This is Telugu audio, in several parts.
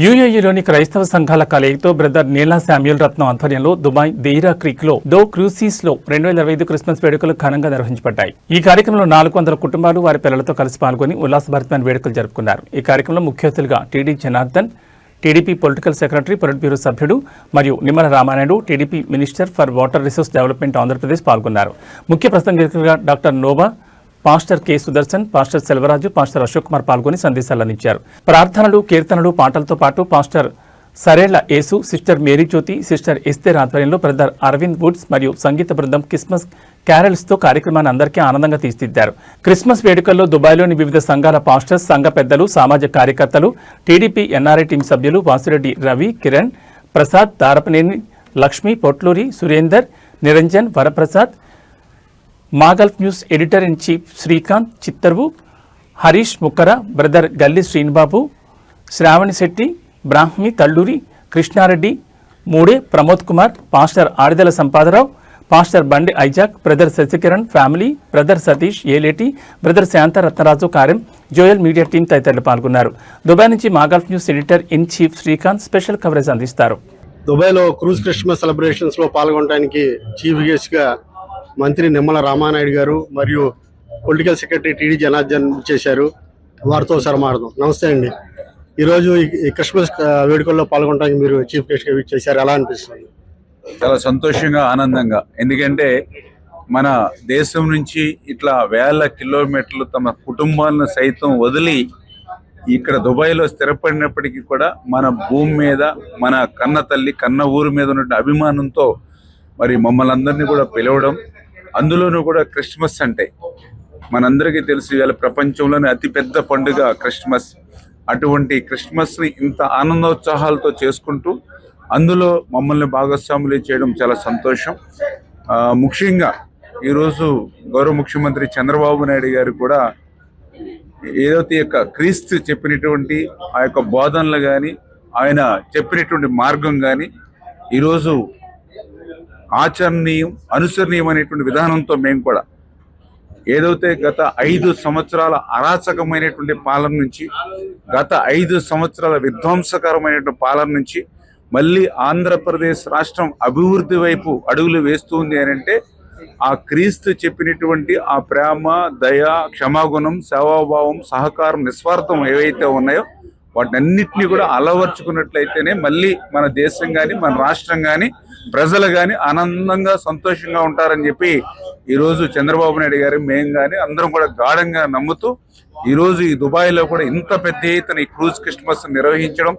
యూఏఈలోని క్రైస్తవ సంఘాల కలయికతో బ్రదర్ నీలా శామ్యూల్ రత్నం ఆధ్వర్యంలో దుబాయ్ దేయిరా క్రీక్ లో దో క్రూసీస్ లో 2025 క్రిస్మస్ వేడుకలు ఘనంగా నిర్వహించబడ్డాయి. ఈ కార్యక్రమంలో 400 కుటుంబాలు వారి పిల్లలతో కలిసి పాల్గొని ఉల్లాసభరితమైన వేడుకలు జరుపుకున్నారు. ఈ కార్యక్రమంలో ముఖ్య అతిథులుగా TD Janardhan, TDP political secretary, polit bureau సభ్యుడు మరియు Nimmala Ramanaidu, TDP minister for water resource development Andhra Pradesh పాల్గొన్నారు. ముఖ్య ప్రసంగికులుగా doctor Noah, pastor K Sudarshan, pastor Selvaraju, pastor Ashok Kumar పాల్గొని సందేశాలు అందించారు. ప్రార్థనలు, కీర్తనలు, పాటలతో పాటు pastor Sarella Yesu, sister Mary Jyothi, sister Esther ఆధ్వర్యంలో బ్రదర్ అరవింద్ వుడ్స్ మరియు సంగీత బృందం క్రిస్మస్ క్యారల్స్తో కార్యక్రమాన్ని అందరికీ ఆనందంగా తీర్చిదిద్దారు. క్రిస్మస్ వేడుకల్లో దుబాయ్లోని వివిధ సంఘాల పాస్టర్స్, సంఘ పెద్దలు, సామాజిక కార్యకర్తలు, టీడీపీ ఎన్ఆర్ఐ టీం సభ్యులు Vasireddy Ravi, Kiran Prasad, Darapaneni Lakshmi, Potluri Surender, Niranjan, Varaprasad, MaGulf news editor in chief Srikanth Chittarvu, Harish Mukkara, brother Galli Srinibabu, Sravani Shetty, Brahmi Talluri, Krishnareddy, Mude Pramod Kumar, pastor Adidala Sampadarao, pastor Bandi Isaac, brother Sasikiran family, brother Satish Eleti, brother Santha Ratnaraju Karyam, Joel media team తదితరులు పాల్గొన్నారు. దుబాయ్ నుంచి MaGulf news editor in chief Srikanth special coverage అందిస్తారు. దుబాయ్లో క్రూజ్ క్రిస్మస్ సెలబ్రేషన్స్లో పాల్గొనడానికి చీఫ్ గెస్ట్గా మంత్రి నిమ్మల రామానాయుడు గారు మరియు పొలిటికల్ సెక్రటరీ టీడీ జనార్దన్ చేశారు. వారితో సరమాడదాం. నమస్తే అండి. ఈరోజు ఈ క్రిస్మస్ వేడుకల్లో పాల్గొనడానికి మీరు చీఫ్ గెస్ట్గా చేశారు. ఎలా అనిపిస్తుంది? చాలా సంతోషంగా, ఆనందంగా. ఎందుకంటే మన దేశం నుంచి ఇట్లా వేల కిలోమీటర్లు తమ కుటుంబాలను సైతం వదిలి ఇక్కడ దుబాయ్లో స్థిరపడినప్పటికీ కూడా మన భూమి మీద, మన కన్న తల్లి, కన్న ఊరు మీద ఉన్న అభిమానంతో మరి మమ్మల్ని అందరినీ కూడా పిలవడం, అందులోనూ కూడా క్రిస్మస్ అంటే మనందరికీ తెలుసు ఇవాళ ప్రపంచంలోనే అతిపెద్ద పండుగ క్రిస్మస్. అటువంటి క్రిస్మస్ని ఇంత ఆనందోత్సాహాలతో చేసుకుంటూ అందులో మమ్మల్ని భాగస్వాములు చేయడం చాలా సంతోషం. ముఖ్యంగా ఈరోజు గౌరవ ముఖ్యమంత్రి చంద్రబాబు నాయుడు గారు కూడా ఏదైతే యొక్క క్రీస్తు చెప్పినటువంటి ఆ యొక్క బోధనలు కానీ, ఆయన చెప్పినటువంటి మార్గం కానీ ఈరోజు ఆచరణీయం, అనుసరణీయం అనేటువంటి విధానంతో మేము కూడా ఏదైతే గత 5 సంవత్సరాల అరాచకమైనటువంటి పాలన నుంచి, గత 5 సంవత్సరాల విధ్వంసకరమైనటువంటి పాలన నుంచి మళ్ళీ ఆంధ్రప్రదేశ్ రాష్ట్రం అభివృద్ధి వైపు అడుగులు వేస్తుంది అని అంటే ఆ క్రీస్తు చెప్పినటువంటి ఆ ప్రేమ, దయ, క్షమాగుణం, సేవాభావం, సహకారం, నిస్వార్థం ఏవైతే ఉన్నాయో వాటన్నిటినీ కూడా అలవర్చుకున్నట్లయితేనే మళ్ళీ మన దేశం కానీ, మన రాష్ట్రం కానీ, ప్రజలు కానీ ఆనందంగా, సంతోషంగా ఉంటారని చెప్పి ఈరోజు చంద్రబాబు నాయుడు గారు, మేము కానీ అందరం కూడా గాఢంగా నమ్ముతూ ఈరోజు ఈ దుబాయ్లో కూడా ఇంత పెద్ద ఎత్తున ఈ క్రూజ్ క్రిస్మస్ నిర్వహించడం,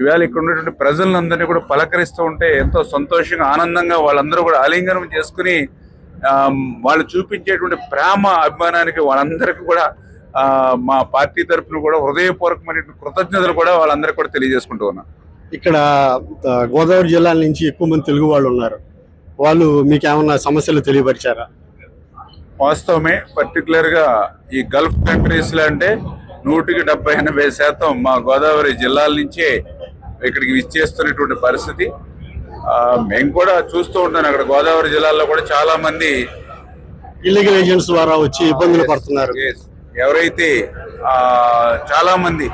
ఇవాళ ఇక్కడ ఉన్నటువంటి ప్రజలందరినీ కూడా పలకరిస్తూ ఉంటే ఎంతో సంతోషంగా, ఆనందంగా వాళ్ళందరూ కూడా ఆలింగనం చేసుకుని వాళ్ళు చూపించేటువంటి ప్రేమ, అభిమానానికి వాళ్ళందరికీ కూడా మా పార్టీ తరఫున కూడా హృదయపూర్వకమైన కృతజ్ఞతలు కూడా వాళ్ళందరికీ కూడా తెలియజేసుకుంటూ ఉన్నాం. ఇక్కడ గోదావరి జిల్లాల నుంచి ఎక్కువ మంది తెలుగు వాళ్ళు ఉన్నారు. వాళ్ళు మీకు ఏమన్నా సమస్యలు తెలియపరిచారా? వాస్తవమే. పర్టికులర్గా ఈ గల్ఫ్ కంట్రీస్లో అంటే 100-80% మా గోదావరి జిల్లాల నుంచే ఇక్కడికి విచ్చేస్తున్నటువంటి పరిస్థితి. మేము కూడా చూస్తూ ఉంటాను. అక్కడ గోదావరి జిల్లాలో కూడా చాలా మంది ఇల్లీగల్ ఏజెంట్స్ ద్వారా వచ్చి ఇబ్బందులు పడుతున్నారు. ఎవరైతే చాలా మంది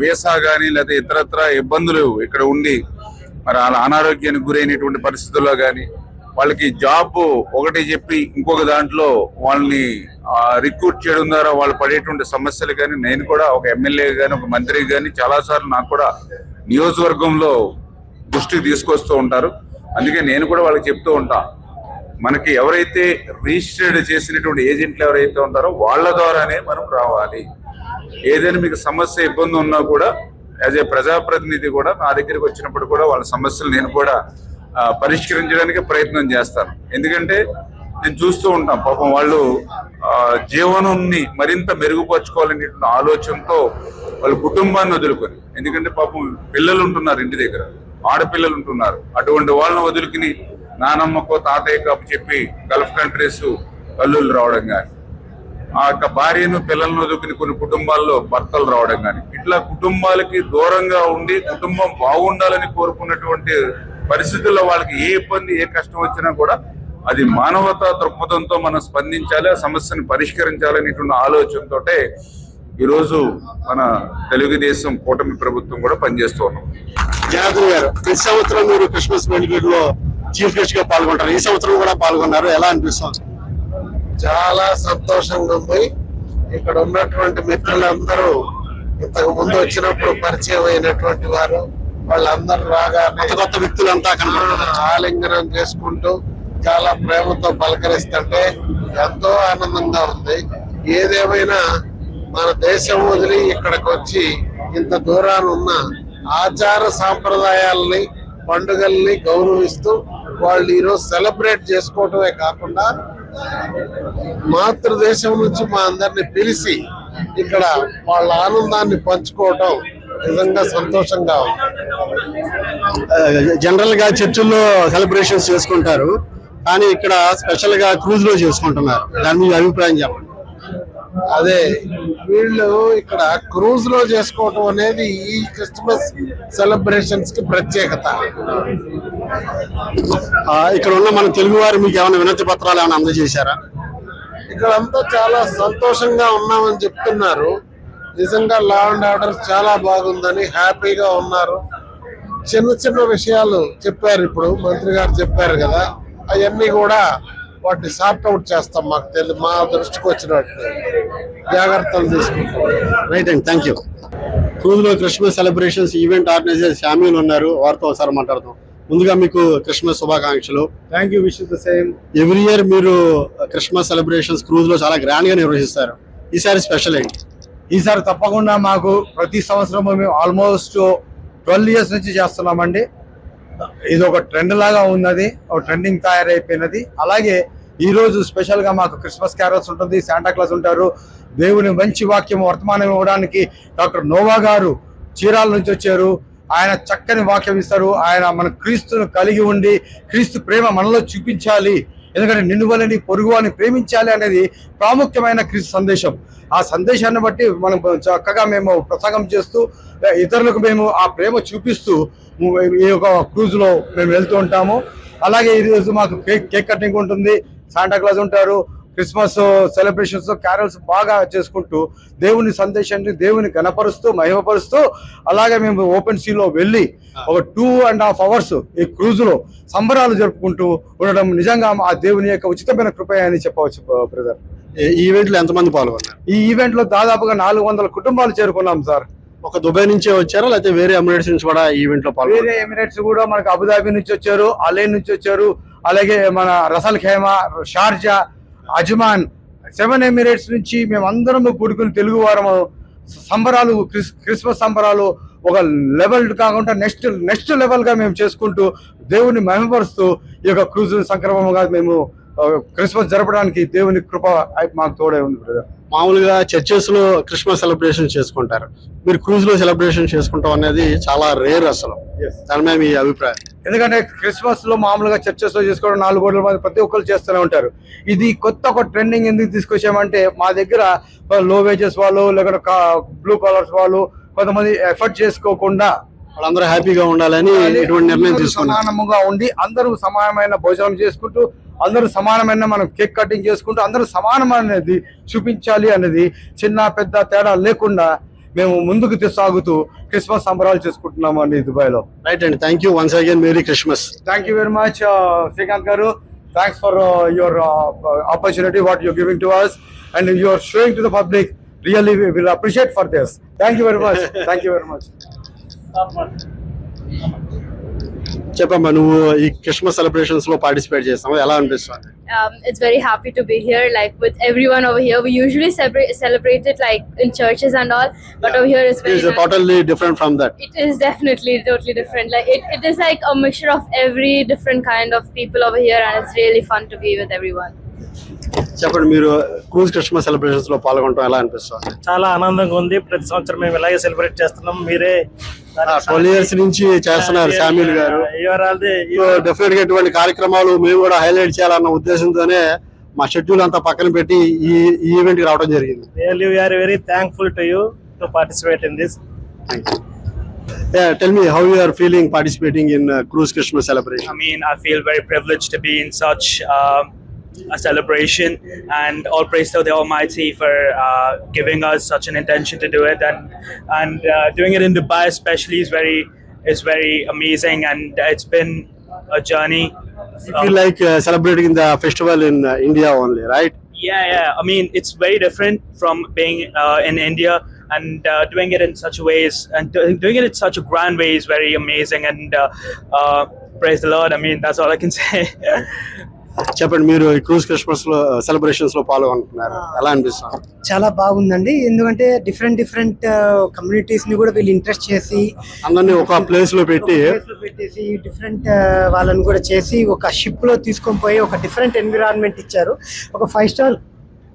వీసా కానీ లేదా ఇతరత్ర ఇబ్బందులు ఇక్కడ ఉండి మరి వాళ్ళ అనారోగ్యానికి గురైనటువంటి పరిస్థితుల్లో కానీ వాళ్ళకి జాబ్ ఒకటి చెప్పి ఇంకొక దాంట్లో వాళ్ళని రిక్రూట్ చేయడం ద్వారా వాళ్ళు పడేటువంటి సమస్యలు కానీ నేను కూడా ఒక ఎమ్మెల్యే కానీ, ఒక మంత్రి కానీ చాలాసార్లు నాకు కూడా నియోజకవర్గంలో దృష్టికి తీసుకొస్తూ ఉంటారు. అందుకే నేను కూడా వాళ్ళకి చెప్తూ ఉంటా, మనకి ఎవరైతే రిజిస్టర్డ్ చేసినటువంటి ఏజెంట్లు ఎవరైతే ఉంటారో వాళ్ళ ద్వారానే మనం రావాలి. ఏదైనా మీకు సమస్య, ఇబ్బంది ఉన్నా కూడా యాజ్ ఏ ప్రజాప్రతినిధి కూడా నా దగ్గరికి వచ్చినప్పుడు కూడా వాళ్ళ సమస్యలు నేను కూడా పరిష్కరించడానికి ప్రయత్నం చేస్తాను. ఎందుకంటే నేను చూస్తూ ఉంటాం పాపం వాళ్ళు జీవనాన్ని మరింత మెరుగుపరచుకోవాలనేటువంటి ఆలోచనతో వాళ్ళ కుటుంబాన్ని వదులుకొని, ఎందుకంటే పాపం పిల్లలు ఉంటున్నారు, ఇంటి దగ్గర ఆడపిల్లలు ఉంటున్నారు, అటువంటి వాళ్ళని వదులుకుని నానమ్మకో తాతయ్యకో చెప్పి గల్ఫ్ కంట్రీస్ అల్లుళ్ళు రావడం కానీ, ఆ యొక్క భార్యను పిల్లలను వదులుకుని కొన్ని కుటుంబాల్లో భర్తలు రావడం కానీ, ఇట్లా కుటుంబాలకి దూరంగా ఉండి కుటుంబం బాగుండాలని కోరుకున్నటువంటి పరిస్థితుల్లో వాళ్ళకి ఏ ఇబ్బంది, ఏ కష్టం వచ్చినా కూడా అది మానవతా దృక్పథంతో మనం స్పందించాలి, ఆ సమస్యను పరిష్కరించాలనేటువంటి ఆలోచనతోటే ఈరోజు మన తెలుగుదేశం కూటమి ప్రభుత్వం కూడా పనిచేస్తూ ఉన్నాం. జనార్దన్ గారు, ప్రతి సంవత్సరం మీరు క్రిస్మస్ వేడుకల్లో చీఫ్ గెస్ట్ గా పాల్గొంటారు. ఈ సంవత్సరం కూడా పాల్గొన్నారు. ఎలా అనిపిస్తుంది? చాలా సంతోషంగా ఉంది. ఇక్కడ ఉన్నటువంటి మిత్రులందరూ ఇంతకు ముందు వచ్చినప్పుడు పరిచయం అయినటువంటి వారు, వాళ్ళందరూ రాగానే కొత్త వ్యక్తులంతా కనబడుతున్నారు. ఆలింగనం చేసుకుంటూ చాలా ప్రేమతో పలకరిస్తుంటే ఎంతో ఆనందంగా ఉంది. ఏదేమైనా మన దేశం వదిలి ఇక్కడికి వచ్చి ఇంత దూరాన్ని ఉన్న ఆచార సాంప్రదాయాలని, పండుగల్ని గౌరవిస్తూ వాళ్ళు ఈరోజు సెలబ్రేట్ చేసుకోవటమే కాకుండా మాతృదేశం నుంచి మా అందరిని పిలిచి ఇక్కడ వాళ్ళ ఆనందాన్ని పంచుకోవటం నిజంగా సంతోషంగా ఉంది. జనరల్ గా చర్చిల్లో సెలబ్రేషన్స్ చేసుకుంటారు, కానీ ఇక్కడ స్పెషల్ గా క్రూజ్ లో చేసుకుంటున్నారు. దాని మీద అభిప్రాయం చెప్పండి. అదే వీళ్ళు ఇక్కడ క్రూజ్ లో చేసుకోవటం అనేది ఈ క్రిస్మస్ సెలబ్రేషన్స్ కి ప్రత్యేకత. ఇక్కడ ఉన్న మన తెలుగు వారు మీకు ఏమైనా వినతి పత్రాలు ఏమైనా అందజేశారా? ఇక్కడంతా చాలా సంతోషంగా ఉన్నామని చెప్తున్నారు. నిజంగా లా అండ్ ఆర్డర్ చాలా బాగుందని హ్యాపీగా ఉన్నారు. చిన్న చిన్న విషయాలు చెప్పారు, ఇప్పుడు మంత్రి గారు చెప్పారు కదా, అవన్నీ కూడా వాటిని సార్ట్ అవుట్ చేస్తాం. మాకు తెలియదు, మా దృష్టికి వచ్చినట్టు జాగ్రత్తలు తీసుకుంటాం. రైట్ అండి, థ్యాంక్ యూ. క్రూజ్ లో Christmas celebrations event organiser Samuel ఉన్నారు, వారితో ఒకసారి మాట్లాడదాం. ముందుగా మీకు క్రిస్మస్ శుభాకాంక్షలు. Thank you, wish the same. Every year మీరు క్రిస్మస్ సెలబ్రేషన్స్ క్రూజ్ లో చాలా గ్రాండ్ గా నిర్వహిస్తారు. ఈసారి స్పెషల్ ఏంటి? ఈసారి తప్పకుండా మాకు ప్రతి సంవత్సరం మేము ఆల్మోస్ట్ 12 years నుంచి చేస్తున్నామండి. ఇది ఒక ట్రెండ్ లాగా ఉన్నది, ఒక ట్రెండింగ్ తయారైపోయినది. అలాగే ఈ రోజు స్పెషల్ గా మాకు క్రిస్మస్ క్యారల్స్ ఉంటుంది, శాంటా క్లాస్ ఉంటారు. దేవుని మంచి వాక్యం వర్తమానం ఇవ్వడానికి డాక్టర్ నోవా గారు చీరాల నుంచి వచ్చారు. ఆయన చక్కని వాక్యం ఇస్తారు. ఆయన మన క్రీస్తును కలిగి ఉండి క్రీస్తు ప్రేమ మనలో చూపించాలి, ఎందుకంటే నిన్ను వలని పొరుగు వారిని ప్రేమించాలి అనేది ప్రాముఖ్యమైన క్రీస్తు సందేశం. ఆ సందేశాన్ని బట్టి మనం చక్కగా మేము ప్రసంగం చేస్తూ ఇతరులకు మేము ఆ ప్రేమ చూపిస్తూ ఈ యొక్క క్రూజ్ లో మేము వెళ్తూ ఉంటాము. అలాగే ఈరోజు మాకు కేక్ కటింగ్ ఉంటుంది, శాంటా క్లాస్ ఉంటారు, క్రిస్మస్ సెలబ్రేషన్స్ క్యారల్స్ బాగా చేసుకుంటూ దేవుని సందేశాన్ని దేవుని గణపరుస్తూ మహిమపరుస్తూ అలాగే మేము ఓపెన్ సీలో వెళ్ళి ఒక 2.5 hours ఈ క్రూజ్ లో సంబరాలు జరుపుకుంటూ ఉండడం నిజంగా ఆ దేవుని యొక్క ఉచితమైన కృప అని చెప్పవచ్చు. బ్రదర్, ఈ ఈవెంట్ లో ఎంతమంది పాల్గొన్నారు? ఈ ఈవెంట్ లో దాదాపుగా 400 కుటుంబాలు చేరుకున్నాం సార్. ఒక దుబాయ్ నుంచే వచ్చారా, లేకపోతే వేరే ఎమిరేట్స్ నుంచి కూడా ఈవెంట్ లో పాల్గొన్నారు? వేరే ఎమిరేట్స్ కూడా మనకు అబుదాబి నుంచి వచ్చారు, అలైన్ నుంచి వచ్చారు, అలాగే మన రసల్ ఖైమా, షార్జా, అజ్మాన్, 7 ఎమిరేట్స్ నుంచి మేము అందరం కూడుకుని తెలుగు వారము సంబరాలు, క్రిస్మస్ సంబరాలు ఒక లెవెల్ కాకుండా నెక్స్ట్ లెవెల్ గా మేము చేసుకుంటూ దేవుని మహిమపరుస్తూ ఈ యొక్క క్రూజ్ సంక్రమంగా మేము క్రిస్మస్ జరపడానికి దేవుని కృప మాకు తోడే ఉంది. బ్రదర్, మామూలుగా చర్చెస్ లో క్రిస్మస్ సెలబ్రేషన్ చేసుకుంటారు, మీరు క్రూజ్ లో సెలబ్రేషన్ చేసుకుంటాం అనేది చాలా రేర్ అసలు. దాని మీద మీ అభిప్రాయం? ఎందుకంటే క్రిస్మస్ లో మామూలుగా చర్చెస్ లో చేసుకోవడం 4 కోట్ల మంది ప్రతి ఒక్కరు చేస్తూనే ఉంటారు. ఇది కొత్త ఒక ట్రెండింగ్ ఎందుకు తీసుకొచ్చామంటే మా దగ్గర లో వేజెస్ వాళ్ళు లేకపోతే బ్లూ కాలర్స్ వాళ్ళు కొంతమంది ఎఫర్ట్ చేసుకోకుండా వాళ్ళందరూ హ్యాపీగా ఉండాలని ఇటువంటి నిర్ణయం తీసుకున్నారు. సమానముగా ఉండి అందరూ సమానమైన భోజనం చేసుకుంటూ అందరూ సమానమైన మనం కేక్ కటింగ్ చేసుకుంటూ అందరూ సమానమైనది చూపించాలి అనేది చిన్న పెద్ద తేడా లేకుండా మేము ముందుకు సాగుతూ క్రిస్మస్ సంబరాలు చేసుకుంటున్నాము అండి దుబాయ్ లో. రైట్ అండి, thank you once again. Merry Christmas. Thank you very much Srikanth గారు. Thanks for your opportunity what you're giving to us and you're showing to the public. Really we will appreciate for this. Thank you very much. Thank you very much. చెప్పమ్మా, నువ్వు ఈ క్రిస్మస్ సెలబ్రేషన్స్ లో పార్టిసిపేట్ చేస్తావు, ఎలా అనిపిస్తుంది? It's very happy to be here, like with everyone over here. We usually celebrate it like in churches and all, but over here it's very It's totally different from that. It is definitely totally different. Like it is like a mixture of every different kind of people over here, and it's really fun to be with everyone. చెప్పండి, మీరు క్రూజ్ క్రిస్మస్ సెలబ్రేషన్స్ లో పాల్గొనడం ఎలా అనిపిస్తుంది? చాలా ఆనందంగా ఉంది. ప్రతి సంవత్సరం మేము ఇలాగే సెలబ్రేట్ చేస్తున్నాం. మీరే 12 years నుంచి చేస్తున్నారు శామ్యూల్ గారు. డెఫినెట్ గా ఇటువంటి కార్యక్రమాలు మేము కూడా హైలైట్ చేయాలన్న ఉద్దేశంతోనే మా షెడ్యూల్ అంతా పక్కన పెట్టి ఈ ఈవెంట్ కి రావడం జరిగింది. Really, we are very thankful to you to participate in this. Thank you. Yeah, tell me how you are feeling participating in cruise Christmas celebration. I mean, I feel very privileged to be in such a celebration, and all praise to the Almighty for giving us such an intention to do it, and doing it in Dubai especially is very amazing, and it's been a journey. You feel like celebrating the festival in India only, right? Yeah. I mean, it's very different from being in India, and doing it in such ways and doing it in such a grand way is very amazing. And praise the Lord. I mean, that's all I can say. చెప్పండి, మీరు ఈ క్రూజ్ క్రిస్మస్ లో సెలబ్రేషన్స్ లో పాల్గొంటున్నారు, ఎలా అనిపిస్తుంది? చాలా బాగుందండి. ఎందుకంటే డిఫరెంట్ కమ్యూనిటీస్ ని కూడా వీళ్ళు ఇంట్రెస్ట్ చేసి అందరినీ ఒక ప్లేస్ లో పెట్టేసి డిఫరెంట్ వాళ్ళని కూడా చేసి ఒక షిప్ లో తీసుకొని పోయి ఒక డిఫరెంట్ ఎన్విరాన్మెంట్ ఇచ్చారు. ఒక 5 స్టార్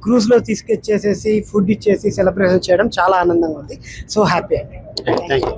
క్రూజ్ లో తీసుకొచ్చేసేసి ఫుడ్ ఇచ్చేసి సెలబ్రేషన్ చేయడం చాలా ఆనందంగా ఉంది. సో హ్యాపీ అండి. Thank you.